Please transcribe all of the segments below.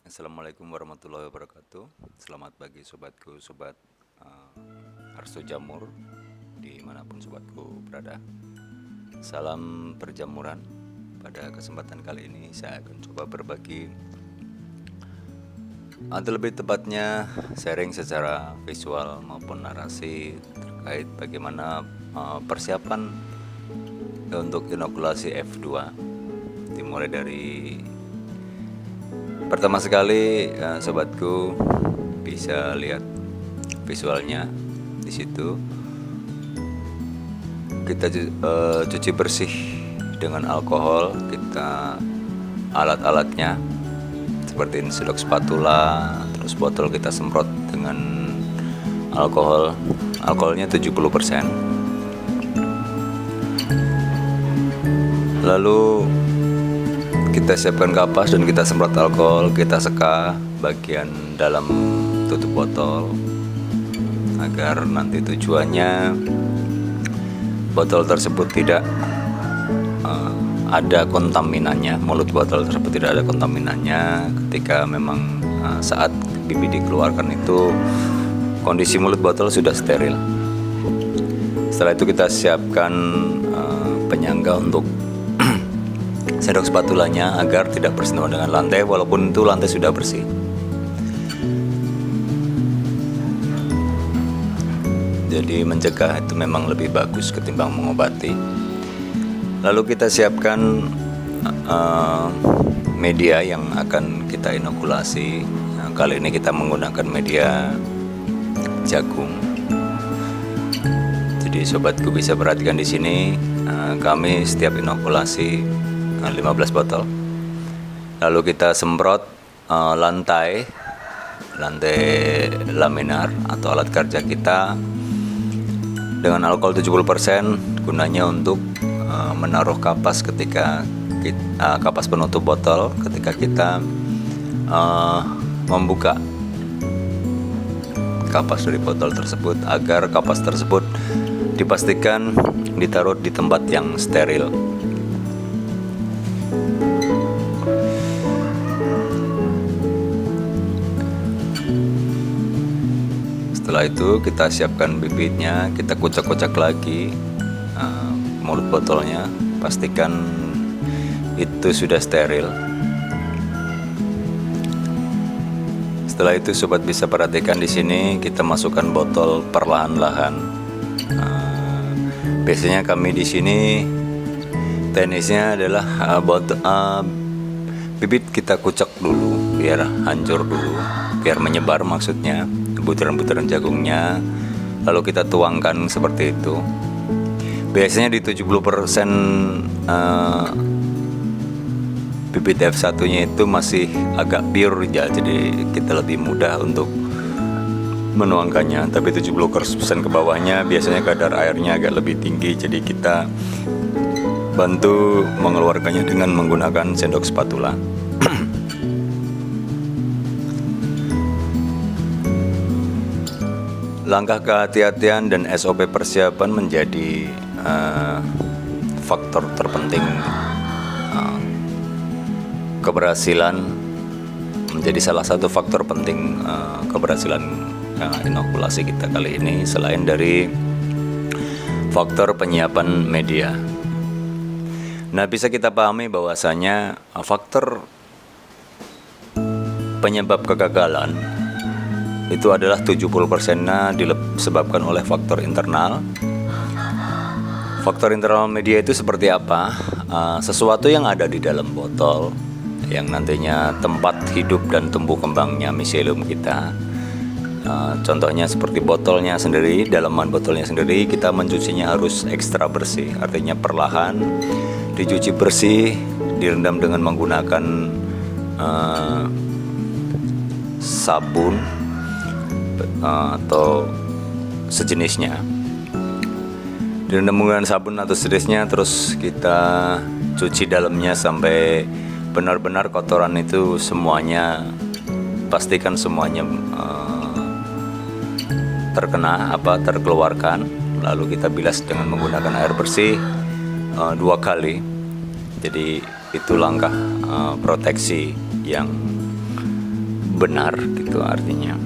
Assalamualaikum warahmatullahi wabarakatuh. Selamat pagi sobatku, sobat Arso Jamur dimanapun sobatku berada. Salam perjamuran. Pada kesempatan kali ini saya akan coba berbagi atau lebih tepatnya sharing secara visual maupun narasi terkait bagaimana persiapan untuk inokulasi F2. Dimulai dari pertama sekali, sobatku bisa lihat visualnya di situ. Kita cuci bersih dengan alkohol, kita alat-alatnya seperti insulok spatula, terus botol kita semprot dengan alkohol. Alkoholnya 70%. Lalu kita siapkan kapas dan kita semprot alkohol, kita seka bagian dalam tutup botol agar nanti tujuannya botol tersebut tidak ada kontaminannya, mulut botol tersebut tidak ada kontaminannya ketika memang saat bibit dikeluarkan itu kondisi mulut botol sudah steril. Setelah itu kita siapkan penyangga untuk sendok spatulanya agar tidak bersentuhan dengan lantai walaupun itu lantai sudah bersih. Jadi mencegah itu memang lebih bagus ketimbang mengobati. Lalu kita siapkan media yang akan kita inokulasi. Nah, kali ini kita menggunakan media jagung. Jadi sobatku bisa perhatikan di sini, kami setiap inokulasi 15 botol. Lalu kita semprot lantai laminar atau alat kerja kita dengan alkohol 70%, gunanya untuk menaruh kapas ketika kapas penutup botol ketika kita membuka kapas dari botol tersebut, agar kapas tersebut dipastikan ditaruh di tempat yang steril. Setelah itu kita siapkan bibitnya, kita kocak-kocak lagi mulut botolnya, pastikan itu sudah steril. Setelah itu sobat bisa perhatikan di sini kita masukkan botol perlahan-lahan. Biasanya kami di sini teknisnya adalah bibit kita kucek dulu biar hancur dulu, biar menyebar maksudnya butiran-butiran jagungnya, lalu kita tuangkan seperti itu. Biasanya di 70% bibit F1 nya itu masih agak pure ya, jadi kita lebih mudah untuk menuangkannya. Tapi 70% ke bawahnya biasanya kadar airnya agak lebih tinggi, jadi kita bantu mengeluarkannya dengan menggunakan sendok spatula. Langkah kehati-hatian dan SOP persiapan menjadi faktor terpenting keberhasilan, menjadi salah satu faktor penting keberhasilan inokulasi kita kali ini, selain dari faktor penyiapan media. Nah, bisa kita pahami bahwasanya faktor penyebab kegagalan itu adalah 70%-nya disebabkan oleh faktor internal. Faktor internal media itu seperti apa? Sesuatu yang ada di dalam botol yang nantinya tempat hidup dan tumbuh kembangnya miselium kita. Contohnya seperti botolnya sendiri, dalaman botolnya sendiri kita mencucinya harus ekstra bersih, artinya perlahan dicuci bersih, direndam dengan menggunakan sabun atau sejenisnya. Direndam menggunakan sabun atau sejenisnya, terus kita cuci dalamnya sampai benar-benar kotoran itu semuanya, pastikan semuanya terkeluarkan. Lalu kita bilas dengan menggunakan air bersih 2 kali. Jadi itu langkah proteksi yang benar gitu artinya.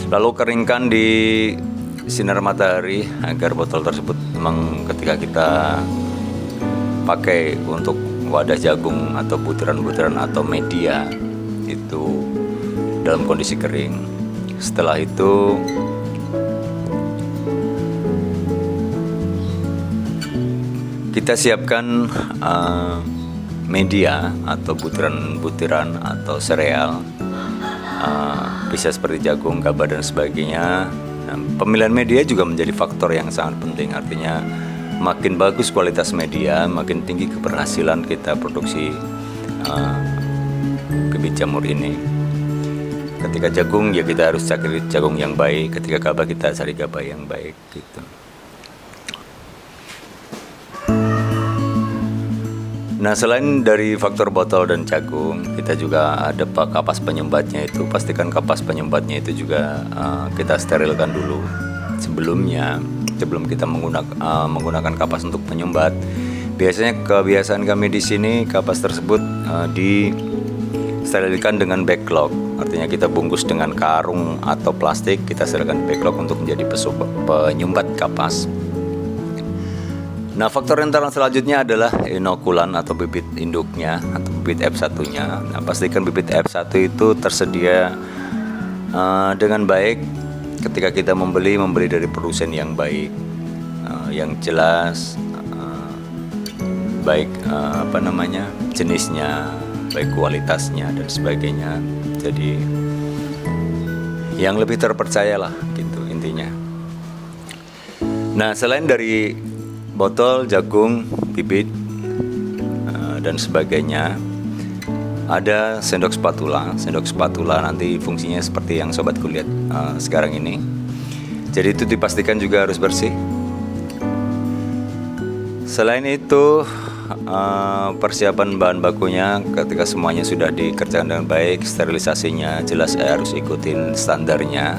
Lalu keringkan di sinar matahari agar botol tersebut memang ketika kita pakai untuk wadah jagung atau butiran-butiran atau media itu dalam kondisi kering. Setelah itu kita siapkan media atau butiran-butiran atau sereal, bisa seperti jagung, gabah dan sebagainya. Nah, pemilihan media juga menjadi faktor yang sangat penting. Artinya makin bagus kualitas media, makin tinggi keberhasilan kita produksi bibit jamur ini. Ketika jagung ya kita harus cari jagung yang baik, ketika gabah kita cari gabah yang baik gitu. Nah, selain dari faktor botol dan jagung, kita juga ada kapas penyumbatnya itu. Pastikan kapas penyumbatnya itu juga kita sterilkan dulu sebelum kita menggunakan kapas untuk penyumbat. Biasanya kebiasaan kami di sini kapas tersebut disterilkan dengan backlog. Artinya kita bungkus dengan karung atau plastik, kita sterilkan backlog untuk menjadi penyumbat kapas. Nah, faktor rentan selanjutnya adalah inokulan atau bibit induknya atau bibit F1-nya. Nah, pastikan bibit F1 itu tersedia dengan baik ketika kita membeli dari produsen yang baik, yang jelas, baik jenisnya, baik kualitasnya dan sebagainya. Jadi yang lebih terpercayalah gitu intinya. Nah, selain dari botol, jagung, bibit, dan sebagainya, ada sendok spatula. Sendok spatula nanti fungsinya seperti yang sobatku lihat sekarang ini. Jadi itu dipastikan juga harus bersih. Selain itu, persiapan bahan bakunya ketika semuanya sudah dikerjakan dengan baik, sterilisasinya jelas harus ikutin standarnya.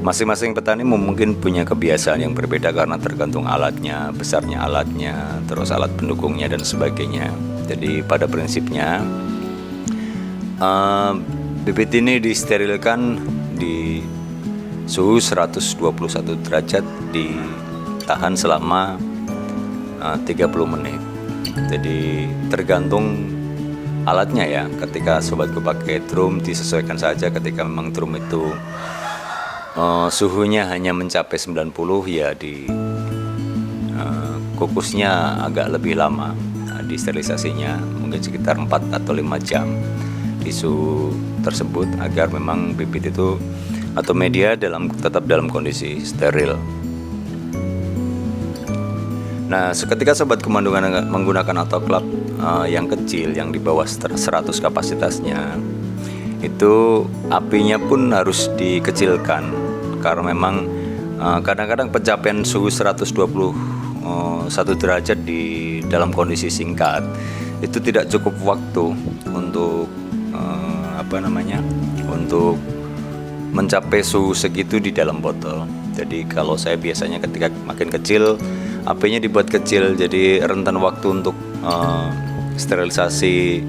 Masing-masing petani mungkin punya kebiasaan yang berbeda karena tergantung alatnya, besarnya alatnya, terus alat pendukungnya dan sebagainya. Jadi pada prinsipnya bibit ini disterilkan di suhu 121 derajat, ditahan selama 30 menit. Jadi tergantung alatnya ya. Ketika sobatku pakai drum disesuaikan saja. Ketika memang drum itu suhunya hanya mencapai 90, ya di kukusnya agak lebih lama, di sterilisasinya mungkin sekitar 4 atau 5 jam di suhu tersebut agar memang bibit itu atau media tetap dalam kondisi steril. Nah, seketika sobatku menggunakan autoklaf yang kecil yang di bawah 100 kapasitasnya, itu apinya pun harus dikecilkan karena memang kadang-kadang pencapaian suhu 121 derajat di dalam kondisi singkat itu tidak cukup waktu untuk untuk mencapai suhu segitu di dalam botol. Jadi kalau saya biasanya ketika makin kecil apinya dibuat kecil, jadi rentan waktu untuk sterilisasi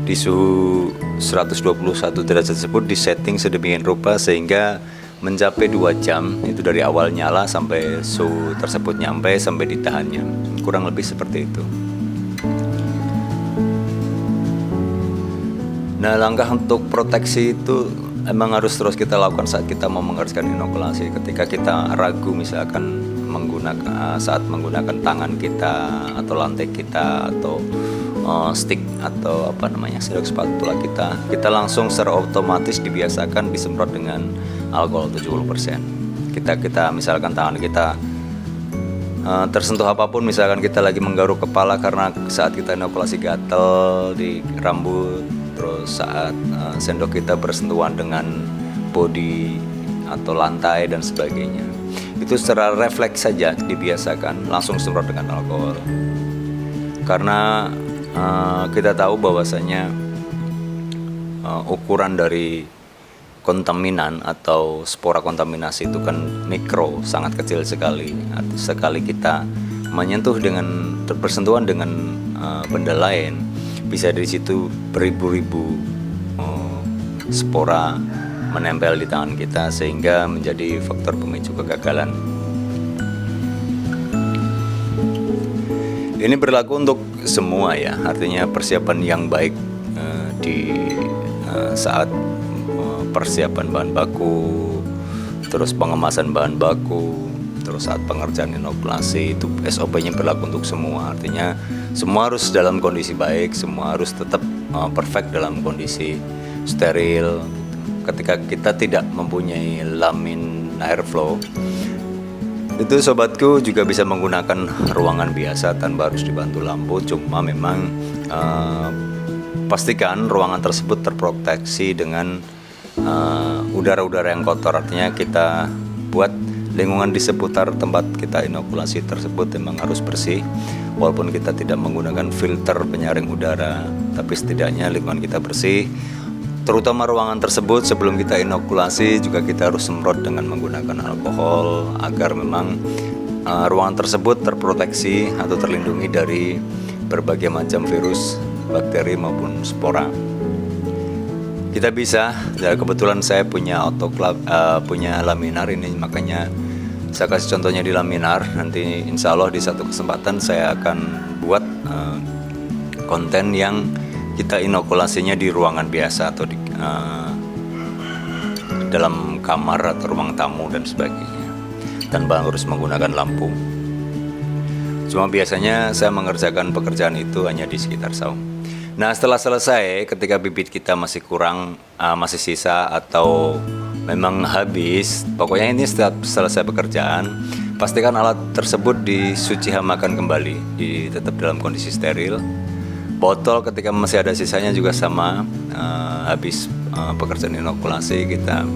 di suhu 121 derajat tersebut disetting sedemikian rupa sehingga mencapai 2 jam itu dari awal nyala sampai suhu tersebut nyampe sampai ditahannya, kurang lebih seperti itu. Nah, langkah untuk proteksi itu emang harus terus kita lakukan saat kita mau mengerjakan inokulasi. Ketika kita ragu misalkan saat menggunakan tangan kita atau lantai kita atau stick atau sendok spatula kita langsung secara otomatis dibiasakan disemprot dengan alkohol 70%. Kita misalkan tangan kita tersentuh apapun, misalkan kita lagi menggaruk kepala karena saat kita inokulasi gatel di rambut, terus saat sendok kita bersentuhan dengan bodi atau lantai dan sebagainya, itu secara refleks saja dibiasakan langsung semprot dengan alkohol. Karena kita tahu bahwasanya ukuran dari kontaminan atau spora kontaminasi itu kan mikro, sangat kecil sekali. Sekali kita bersentuhan dengan benda lain, bisa dari situ beribu-ribu spora menempel di tangan kita sehingga menjadi faktor pemicu kegagalan. Ini berlaku untuk semua ya, artinya persiapan yang baik di saat persiapan bahan baku, terus pengemasan bahan baku, terus saat pengerjaan inokulasi, itu SOP-nya berlaku untuk semua. Artinya semua harus dalam kondisi baik, semua harus tetap perfect dalam kondisi steril. Ketika kita tidak mempunyai lamin airflow, itu sobatku juga bisa menggunakan ruangan biasa tanpa harus dibantu lampu. Cuma memang pastikan ruangan tersebut terproteksi dengan udara-udara yang kotor. Artinya kita buat lingkungan di seputar tempat kita inokulasi tersebut memang harus bersih. Walaupun kita tidak menggunakan filter penyaring udara, tapi setidaknya lingkungan kita bersih. Terutama ruangan tersebut sebelum kita inokulasi juga kita harus semprot dengan menggunakan alkohol agar memang ruangan tersebut terproteksi atau terlindungi dari berbagai macam virus, bakteri maupun spora. Kita bisa, ya kebetulan saya punya autoclave, punya laminar ini, makanya saya kasih contohnya di laminar. Nanti insya Allah di satu kesempatan saya akan buat konten yang kita inokulasinya di ruangan biasa atau di dalam kamar atau ruang tamu dan sebagainya, tanpa harus menggunakan lampu. Cuma biasanya saya mengerjakan pekerjaan itu hanya di sekitar saung. Nah, setelah selesai, ketika bibit kita masih kurang, masih sisa atau memang habis, pokoknya ini setiap selesai pekerjaan, pastikan alat tersebut disuci hamakan kembali, tetap dalam kondisi steril. Botol ketika masih ada sisanya juga sama, habis pekerjaan inokulasi kita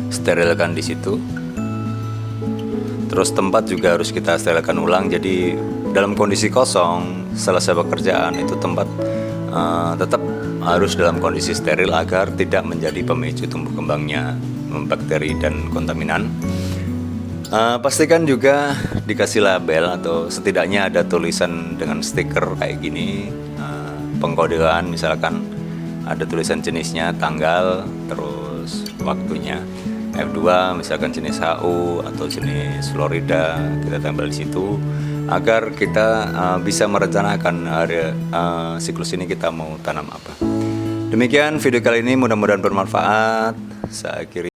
sterilkan di situ. Terus tempat juga harus kita sterilkan ulang, jadi dalam kondisi kosong selesai pekerjaan itu tempat tetap harus dalam kondisi steril agar tidak menjadi pemicu tumbuh kembangnya bakteri dan kontaminan. Pastikan juga dikasih label atau setidaknya ada tulisan dengan stiker kayak gini, pengkodean, misalkan ada tulisan jenisnya, tanggal, terus waktunya. F2 misalkan jenis HU atau jenis Florida, kita tempel di situ agar kita bisa merencanakan siklus ini kita mau tanam apa. Demikian video kali ini, mudah-mudahan bermanfaat. Saya akhiri.